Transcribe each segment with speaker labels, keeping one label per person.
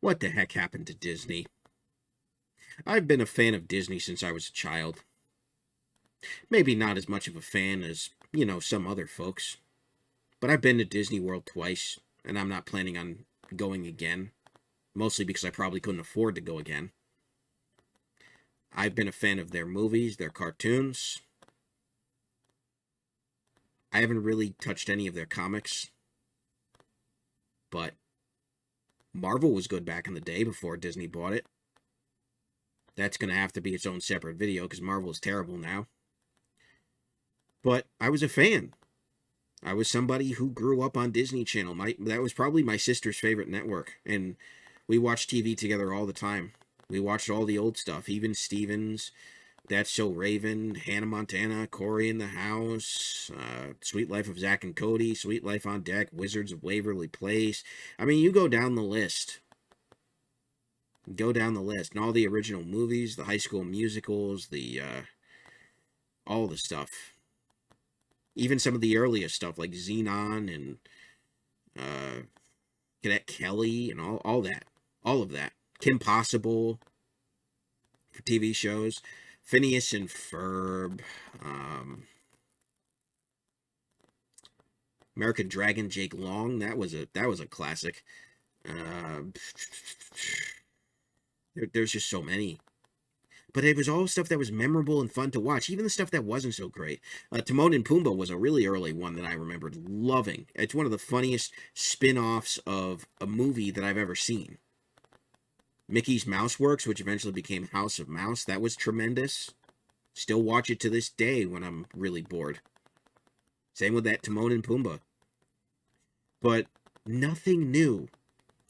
Speaker 1: What the heck happened to Disney? I've been a fan of Disney since I was a child. Maybe not as much of a fan as, some other folks. But I've been to Disney World twice, and I'm not planning on going again. Mostly because I probably couldn't afford to go again. I've been a fan of their movies, their cartoons. I haven't really touched any of their comics. But Marvel was good back in the day before Disney bought it. That's going to have to be its own separate video because Marvel is terrible now. But I was a fan. I was somebody who grew up on Disney Channel. That was probably my sister's favorite network. And we watched TV together all the time. We watched all the old stuff. Even Stevens, That's So Raven, Hannah Montana, Corey in the House, Sweet Life of Zack and Cody, Sweet Life on Deck, Wizards of Waverly Place. I mean, you go down the list. Go down the list. And all the original movies, the high school musicals, all the stuff. Even some of the earliest stuff like Xenon and Cadet Kelly and all that. All of that. Kim Possible for TV shows. Phineas and Ferb. American Dragon, Jake Long. That was a classic. There's just so many. But it was all stuff that was memorable and fun to watch. Even the stuff that wasn't so great. Timon and Pumbaa was a really early one that I remembered loving. It's one of the funniest spin-offs of a movie that I've ever seen. Mickey's Mouse Works, which eventually became House of Mouse. That was tremendous. Still watch it to this day when I'm really bored. Same with that Timon and Pumbaa. But nothing new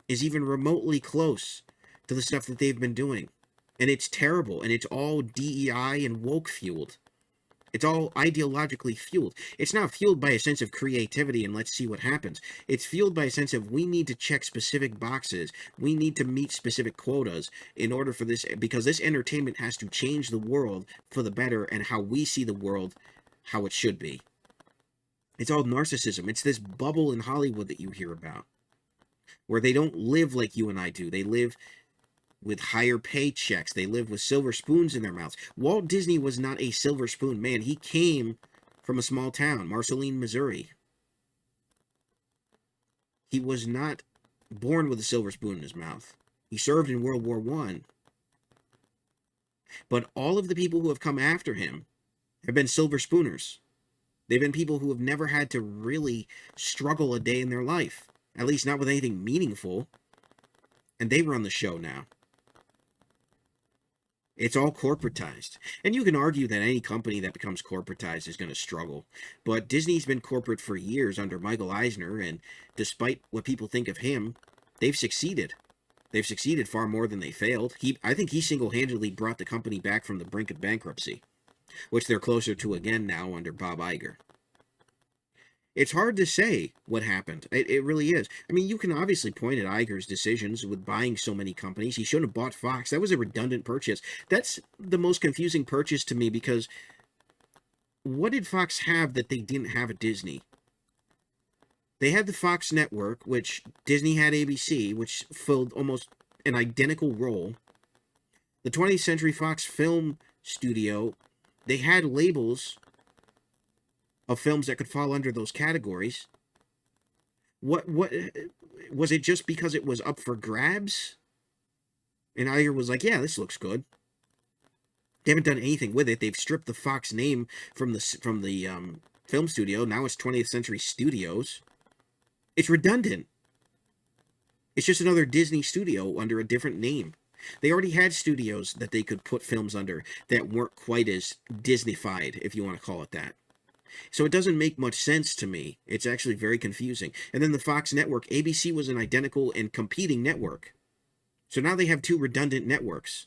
Speaker 1: is even remotely close to the stuff that they've been doing. And it's terrible, and it's all DEI and woke fueled. It's all ideologically fueled. It's not fueled by a sense of creativity and let's see what happens. It's fueled by a sense of we need to check specific boxes. We need to meet specific quotas in order for this, because this entertainment has to change the world for the better and how we see the world, how it should be. It's all narcissism. It's this bubble in Hollywood that you hear about, where they don't live like you and I do. They live with higher paychecks. They live with silver spoons in their mouths. Walt Disney was not a silver spoon man. He came from a small town, Marceline, Missouri. He was not born with a silver spoon in his mouth. He served in World War I. But all of the people who have come after him have been silver spooners. They've been people who have never had to really struggle a day in their life. At least not with anything meaningful. And they run the show now. It's all corporatized. And you can argue that any company that becomes corporatized is going to struggle. But Disney's been corporate for years under Michael Eisner, and despite what people think of him, they've succeeded. They've succeeded far more than they failed. I think he single-handedly brought the company back from the brink of bankruptcy, which they're closer to again now under Bob Iger. It's hard to say what happened. It really is. I mean, you can obviously point at Iger's decisions with buying so many companies. He shouldn't have bought Fox. That was a redundant purchase. That's the most confusing purchase to me because what did Fox have that they didn't have at Disney? They had the Fox network, which Disney had ABC, which filled almost an identical role. The 20th Century Fox Film Studio, they had labels of films that could fall under those categories. What was it just because it was up for grabs? And Iger was like, yeah, this looks good. They haven't done anything with it. They've stripped the Fox name from the film studio. Now it's 20th Century Studios. It's redundant. It's just another Disney studio under a different name. They already had studios that they could put films under that weren't quite as Disney-fied, if you want to call it that. So it doesn't make much sense to me. It's actually very confusing. And then the Fox network, ABC was an identical and competing network. So now they have two redundant networks.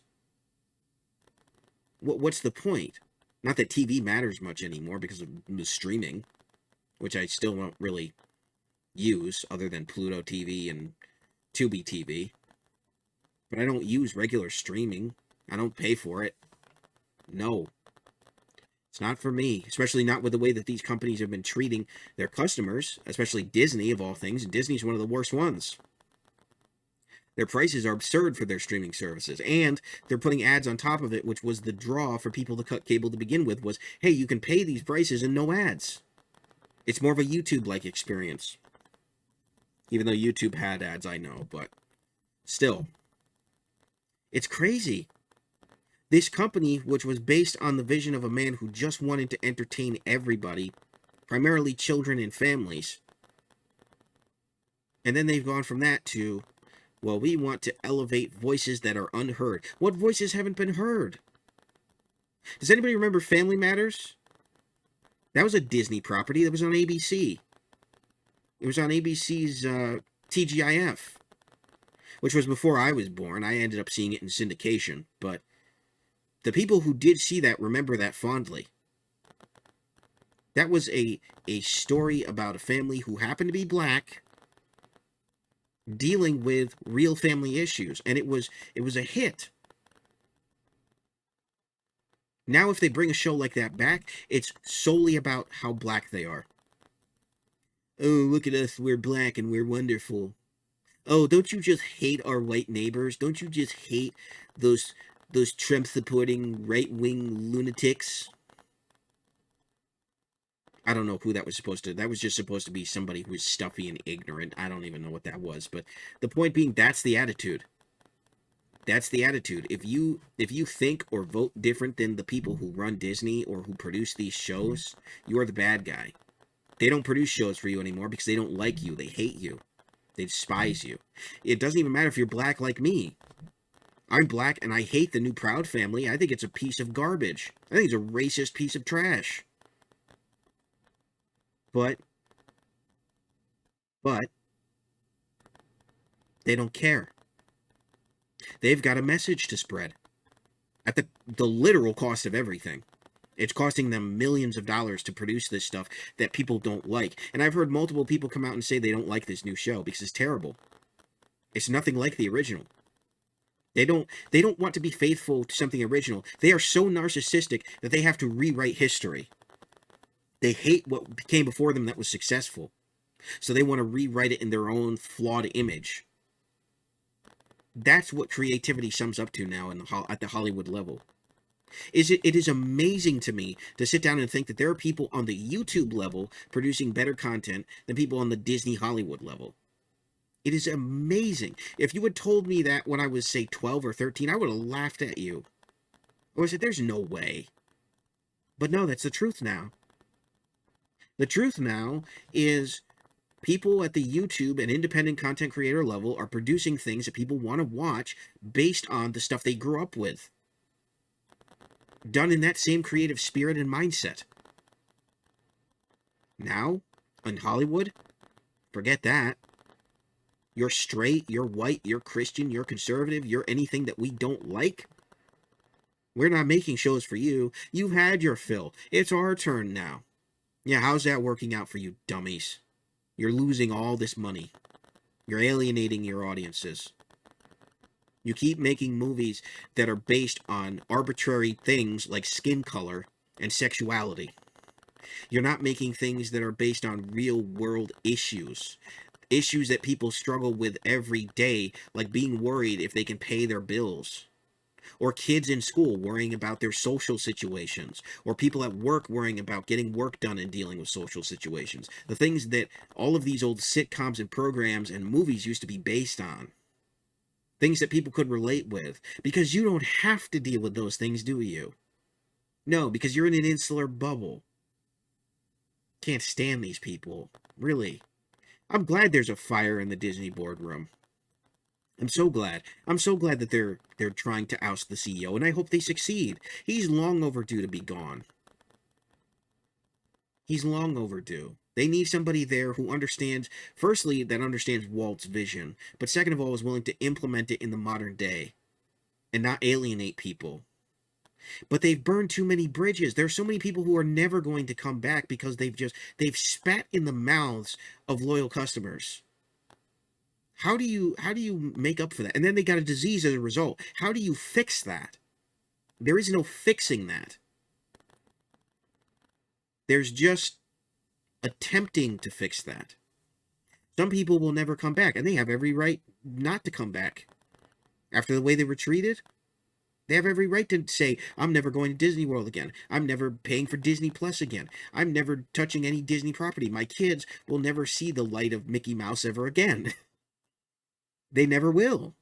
Speaker 1: What's the point? Not that TV matters much anymore because of the streaming, which I still don't really use other than Pluto TV and Tubi TV. But I don't use regular streaming. I don't pay for it. No. It's not for me, especially not with the way that these companies have been treating their customers, especially Disney of all things, and Disney's one of the worst ones. Their prices are absurd for their streaming services, and they're putting ads on top of it, which was the draw for people to cut cable to begin with. Was, hey, you can pay these prices and no ads. It's more of a YouTube-like experience, even though YouTube had ads, I know, but still, it's crazy. This company, which was based on the vision of a man who just wanted to entertain everybody, primarily children and families, and then they've gone from that to, well, we want to elevate voices that are unheard. What voices haven't been heard? Does anybody remember Family Matters? That was a Disney property that was on ABC. It was on ABC's TGIF, which was before I was born. I ended up seeing it in syndication, but the people who did see that remember that fondly. That was a story about a family who happened to be black, dealing with real family issues, and it was a hit. Now if they bring a show like that back, it's solely about how black they are. Oh, look at us, we're black and we're wonderful. Oh, don't you just hate our white neighbors? Don't you just hate those Trump supporting right-wing lunatics? I don't know who that was supposed to. That was just supposed to be somebody who was stuffy and ignorant. I don't even know what that was, but the point being, that's the attitude. That's the attitude. If you think or vote different than the people who run Disney or who produce these shows, you're the bad guy. They don't produce shows for you anymore because they don't like you. They hate you. They despise you. It doesn't even matter if you're black like me. I'm black and I hate the new Proud Family. I think it's a piece of garbage. I think it's a racist piece of trash. But they don't care. They've got a message to spread at the literal cost of everything. It's costing them millions of dollars to produce this stuff that people don't like. And I've heard multiple people come out and say they don't like this new show because it's terrible. It's nothing like the original. They don't want to be faithful to something original. They are so narcissistic that they have to rewrite history. They hate what came before them that was successful. So they want to rewrite it in their own flawed image. That's what creativity sums up to now at the Hollywood level. It is amazing to me to sit down and think that there are people on the YouTube level producing better content than people on the Disney Hollywood level. It is amazing. If you had told me that when I was, say, 12 or 13, I would have laughed at you. Or said, there's no way. But no, that's the truth now. The truth now is people at the YouTube and independent content creator level are producing things that people want to watch based on the stuff they grew up with. Done in that same creative spirit and mindset. Now, in Hollywood, forget that. You're straight, you're white, you're Christian, you're conservative, you're anything that we don't like. We're not making shows for you. You've had your fill. It's our turn now. Yeah, how's that working out for you, dummies? You're losing all this money. You're alienating your audiences. You keep making movies that are based on arbitrary things like skin color and sexuality. You're not making things that are based on real world issues. Issues that people struggle with every day, like being worried if they can pay their bills. Or kids in school worrying about their social situations. Or people at work worrying about getting work done and dealing with social situations. The things that all of these old sitcoms and programs and movies used to be based on. Things that people could relate with. Because you don't have to deal with those things, do you? No, because you're in an insular bubble. Can't stand these people. Really. I'm glad there's a fire in the Disney boardroom. I'm so glad. I'm so glad that they're trying to oust the CEO, and I hope they succeed. He's long overdue to be gone. He's long overdue. They need somebody there who understands, firstly, that understands Walt's vision, but second of all, is willing to implement it in the modern day and not alienate people. But they've burned too many bridges. There's so many people who are never going to come back because they've spat in the mouths of loyal customers. How do you make up for that? And then they got a disease as a result. How do you fix that? There is no fixing that. There's just attempting to fix that. Some people will never come back, and they have every right not to come back. After the way they were treated, they have every right to say, I'm never going to Disney World again. I'm never paying for Disney Plus again. I'm never touching any Disney property. My kids will never see the light of Mickey Mouse ever again. They never will.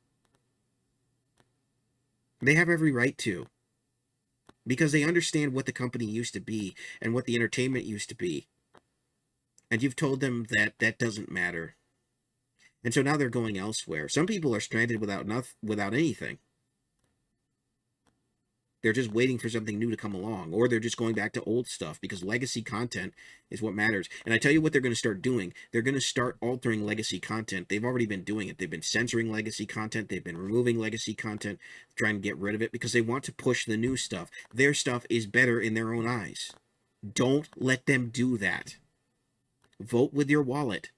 Speaker 1: They have every right to. Because they understand what the company used to be and what the entertainment used to be. And you've told them that that doesn't matter. And so now they're going elsewhere. Some people are stranded without anything. They're just waiting for something new to come along, or they're just going back to old stuff, because legacy content is what matters. And I tell you what they're going to start doing. They're going to start altering legacy content. They've already been doing it. They've been censoring legacy content. They've been removing legacy content, trying to get rid of it, because they want to push the new stuff. Their stuff is better in their own eyes. Don't let them do that. Vote with your wallet.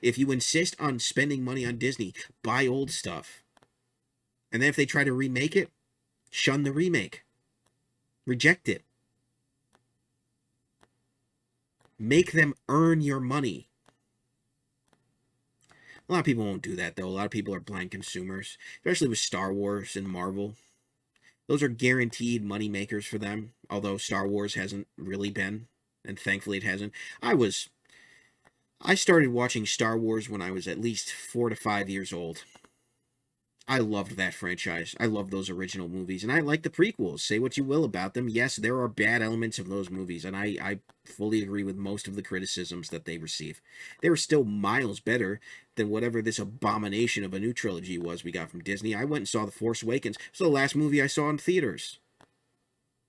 Speaker 1: If you insist on spending money on Disney, buy old stuff. And then if they try to remake it, shun the remake. Reject it. Make them earn your money. A lot of people won't do that, though. A lot of people are blind consumers, especially with Star Wars and Marvel. Those are guaranteed money makers for them, although Star Wars hasn't really been, and thankfully it hasn't. I started watching Star Wars when I was at least 4 to 5 years old. I loved that franchise. I love those original movies, and I like the prequels. Say what you will about them. Yes, there are bad elements of those movies, and I fully agree with most of the criticisms that they receive. They were still miles better than whatever this abomination of a new trilogy was we got from Disney. I went and saw The Force Awakens. It's the last movie I saw in theaters.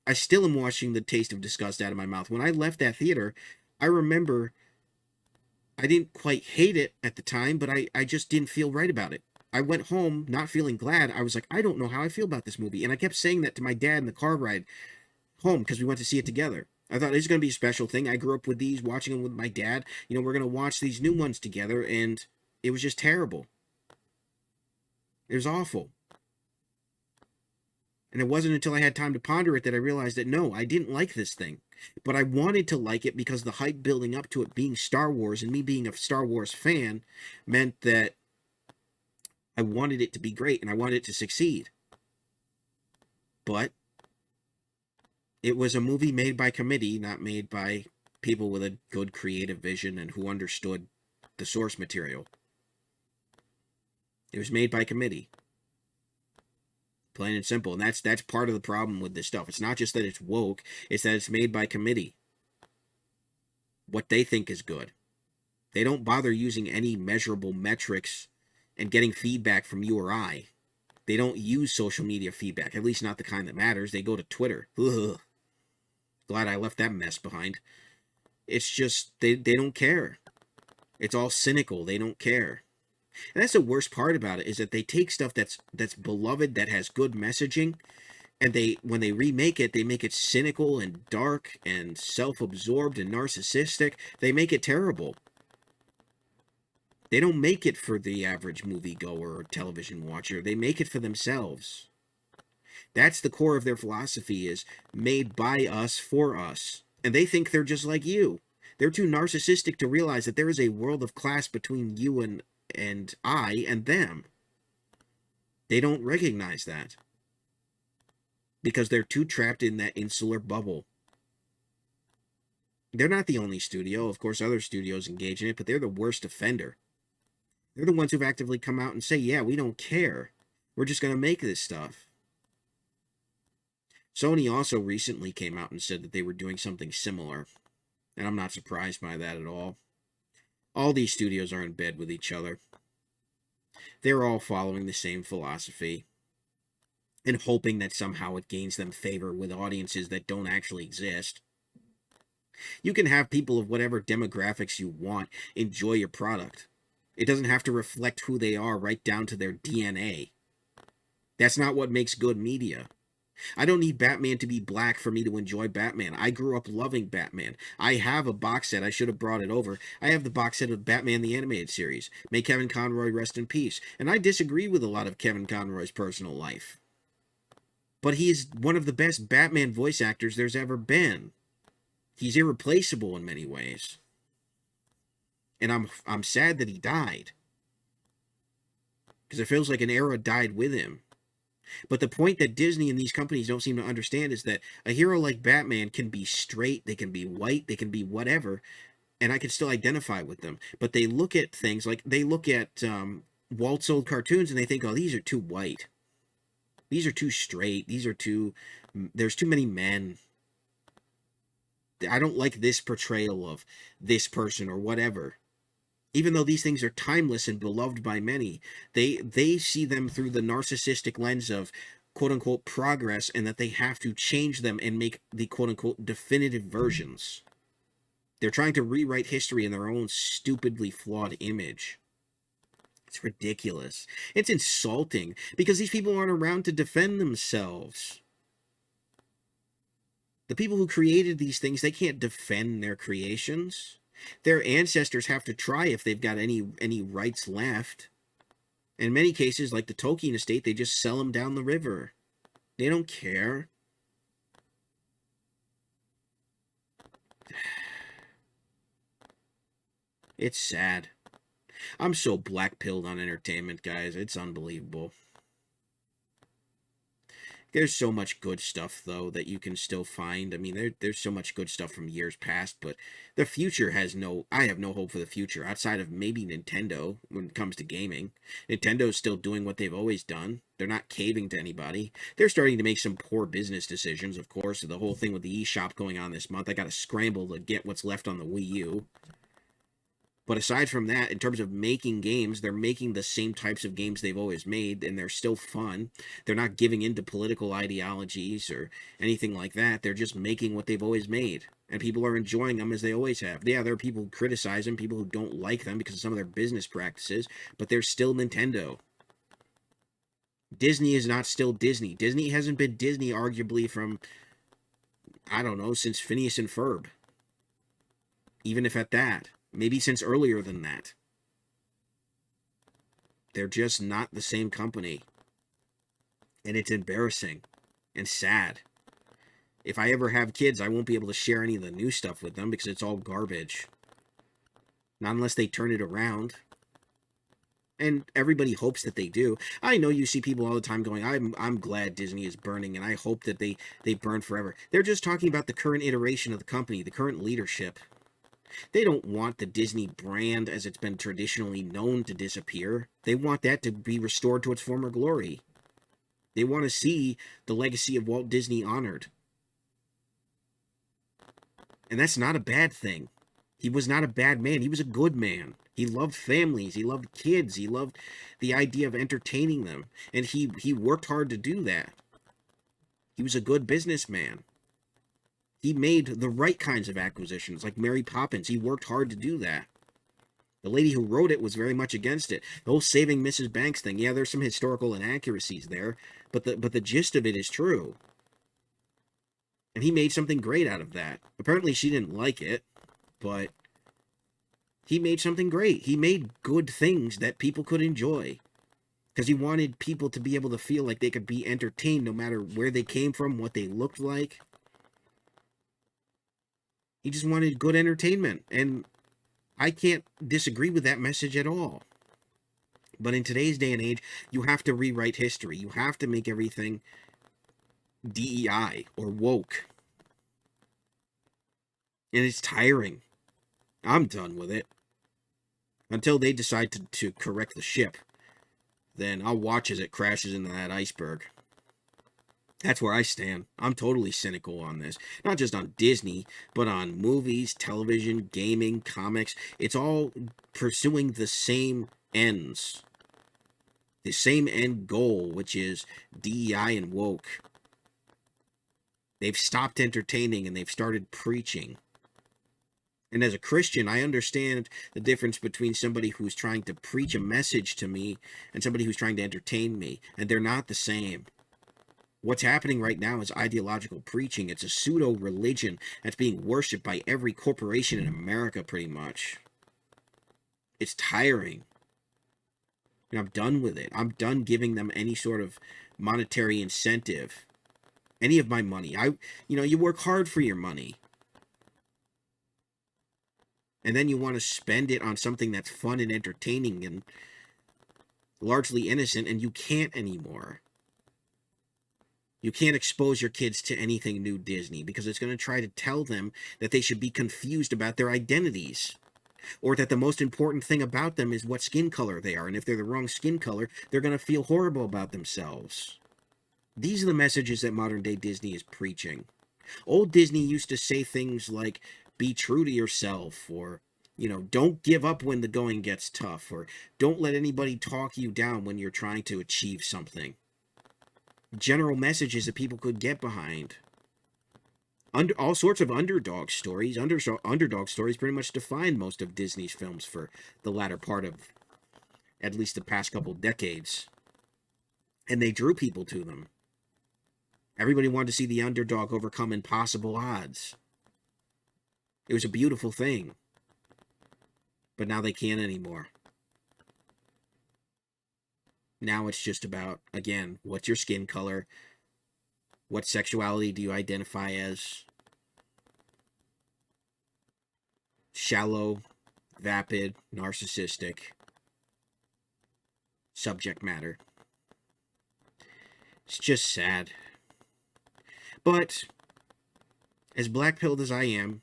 Speaker 1: I still am washing the taste of disgust out of my mouth. When I left that theater, I remember I didn't quite hate it at the time, but I just didn't feel right about it. I went home not feeling glad. I was like, I don't know how I feel about this movie. And I kept saying that to my dad in the car ride home, because we went to see it together. I thought this is going to be a special thing. I grew up with these, watching them with my dad. You know, we're going to watch these new ones together. And it was just terrible. It was awful. And it wasn't until I had time to ponder it that I realized that no, I didn't like this thing. But I wanted to like it because the hype building up to it being Star Wars and me being a Star Wars fan meant that I wanted it to be great, and I wanted it to succeed. But it was a movie made by committee, not made by people with a good creative vision and who understood the source material. It was made by committee. Plain and simple. And that's part of the problem with this stuff. It's not just that it's woke, it's that it's made by committee. What they think is good. They don't bother using any measurable metrics and getting feedback from you or I. They don't use social media feedback, at least not the kind that matters. They go to Twitter. Ugh. Glad I left that mess behind. It's just, they don't care. It's all cynical. They don't care. And that's the worst part about it, is that they take stuff that's beloved, that has good messaging, and when they remake it, they make it cynical and dark and self-absorbed and narcissistic. They make it terrible. They don't make it for the average moviegoer or television watcher. They make it for themselves. That's the core of their philosophy, is made by us for us. And they think they're just like you. They're too narcissistic to realize that there is a world of class between you and I and them. They don't recognize that. Because they're too trapped in that insular bubble. They're not the only studio. Of course, other studios engage in it, but they're the worst offender. They're the ones who've actively come out and say, yeah, we don't care. We're just going to make this stuff. Sony also recently came out and said that they were doing something similar. And I'm not surprised by that at all. All these studios are in bed with each other. They're all following the same philosophy and hoping that somehow it gains them favor with audiences that don't actually exist. You can have people of whatever demographics you want enjoy your product. It doesn't have to reflect who they are right down to their DNA. That's not what makes good media. I don't need Batman to be black for me to enjoy Batman. I grew up loving Batman. I have a box set. I should have brought it over. I have the box set of Batman the Animated Series. May Kevin Conroy rest in peace. And I disagree with a lot of Kevin Conroy's personal life. But he is one of the best Batman voice actors there's ever been. He's irreplaceable in many ways. And I'm sad that he died, because it feels like an era died with him. But the point that Disney and these companies don't seem to understand is that a hero like Batman can be straight, they can be white, they can be whatever, and I can still identify with them. But they look at things like they look at Walt's old cartoons and they think, oh, these are too white. These are too straight. There's too many men. I don't like this portrayal of this person or whatever. Even though these things are timeless and beloved by many, they see them through the narcissistic lens of quote unquote progress, and that they have to change them and make the quote unquote definitive versions. They're trying to rewrite history in their own stupidly flawed image. It's ridiculous. It's insulting because these people aren't around to defend themselves. The people who created these things, they can't defend their creations. Their ancestors have to try if they've got any rights left. In many cases, like the Tolkien estate, they just sell them down the river. They don't care. It's sad. I'm so black-pilled on entertainment, guys. It's unbelievable. There's so much good stuff, though, that you can still find. I mean, there's so much good stuff from years past, but the future has no... I have no hope for the future, outside of maybe Nintendo, when it comes to gaming. Nintendo's still doing what they've always done. They're not caving to anybody. They're starting to make some poor business decisions, of course. The whole thing with the eShop going on this month, I gotta scramble to get what's left on the Wii U. But aside from that, in terms of making games, they're making the same types of games they've always made, and they're still fun. They're not giving in to political ideologies or anything like that. They're just making what they've always made, and people are enjoying them as they always have. Yeah, there are people who criticize them, people who don't like them because of some of their business practices, but they're still Nintendo. Disney is not still Disney. Disney hasn't been Disney, arguably, from, I don't know, since Phineas and Ferb. Even if at that. Maybe since earlier than that. They're just not the same company. And it's embarrassing and sad. If I ever have kids, I won't be able to share any of the new stuff with them because it's all garbage. Not unless they turn it around. And everybody hopes that they do. I know you see people all the time going, I'm glad Disney is burning, and I hope that they burn forever. They're just talking about the current iteration of the company, the current leadership. They don't want the Disney brand as it's been traditionally known to disappear. They want that to be restored to its former glory. They want to see the legacy of Walt Disney honored. And that's not a bad thing. He was not a bad man. He was a good man. He loved families. He loved kids. He loved the idea of entertaining them. And he worked hard to do that. He was a good businessman. He made the right kinds of acquisitions, like Mary Poppins. He worked hard to do that. The lady who wrote it was very much against it. The whole saving Mrs. Banks thing, yeah, there's some historical inaccuracies there, but the gist of it is true. And he made something great out of that. Apparently she didn't like it, but he made something great. He made good things that people could enjoy. Because he wanted people to be able to feel like they could be entertained no matter where they came from, what they looked like. He just wanted good entertainment, and I can't disagree with that message at all. But in today's day and age, you have to rewrite history. You have to make everything DEI or woke. And it's tiring. I'm done with it. Until they decide to correct the ship, then I'll watch as it crashes into that iceberg. That's where I stand. I'm totally cynical on this. Not just on Disney, but on movies, television, gaming, comics. It's all pursuing the same ends. The same end goal, which is DEI and woke. They've stopped entertaining and they've started preaching. And as a Christian, I understand the difference between somebody who's trying to preach a message to me and somebody who's trying to entertain me. And they're not the same. What's happening right now is ideological preaching. It's a pseudo-religion that's being worshipped by every corporation in America, pretty much. It's tiring. And I'm done with it. I'm done giving them any sort of monetary incentive. Any of my money. You work hard for your money. And then you want to spend it on something that's fun and entertaining and largely innocent, and you can't anymore. You can't expose your kids to anything new Disney because it's going to try to tell them that they should be confused about their identities, or that the most important thing about them is what skin color they are. And if they're the wrong skin color, they're going to feel horrible about themselves. These are the messages that modern day Disney is preaching. Old Disney used to say things like, be true to yourself, or, don't give up when the going gets tough, or don't let anybody talk you down when you're trying to achieve something. General messages that people could get behind. All sorts of underdog stories. Underdog stories pretty much defined most of Disney's films for the latter part of at least the past couple decades. And they drew people to them. Everybody wanted to see the underdog overcome impossible odds. It was a beautiful thing. But now they can't anymore. Now it's just about, again, what's your skin color? What sexuality do you identify as? Shallow, vapid, narcissistic subject matter. It's just sad. But as black-pilled as I am,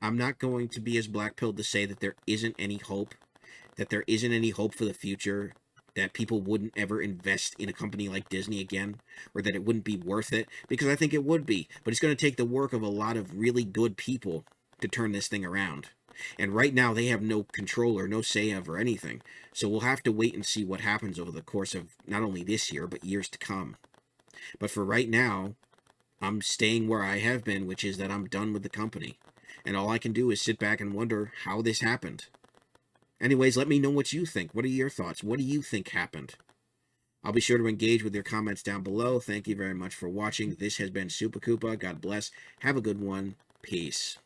Speaker 1: I'm not going to be as black-pilled to say that there isn't any hope, that there isn't any hope for the future, that people wouldn't ever invest in a company like Disney again, or that it wouldn't be worth it, because I think it would be. But it's going to take the work of a lot of really good people to turn this thing around. And right now, they have no control or no say over anything. So we'll have to wait and see what happens over the course of not only this year, but years to come. But for right now, I'm staying where I have been, which is that I'm done with the company. And all I can do is sit back and wonder how this happened. Anyways, let me know what you think. What are your thoughts? What do you think happened? I'll be sure to engage with your comments down below. Thank you very much for watching. This has been Super Koopa. God bless. Have a good one. Peace.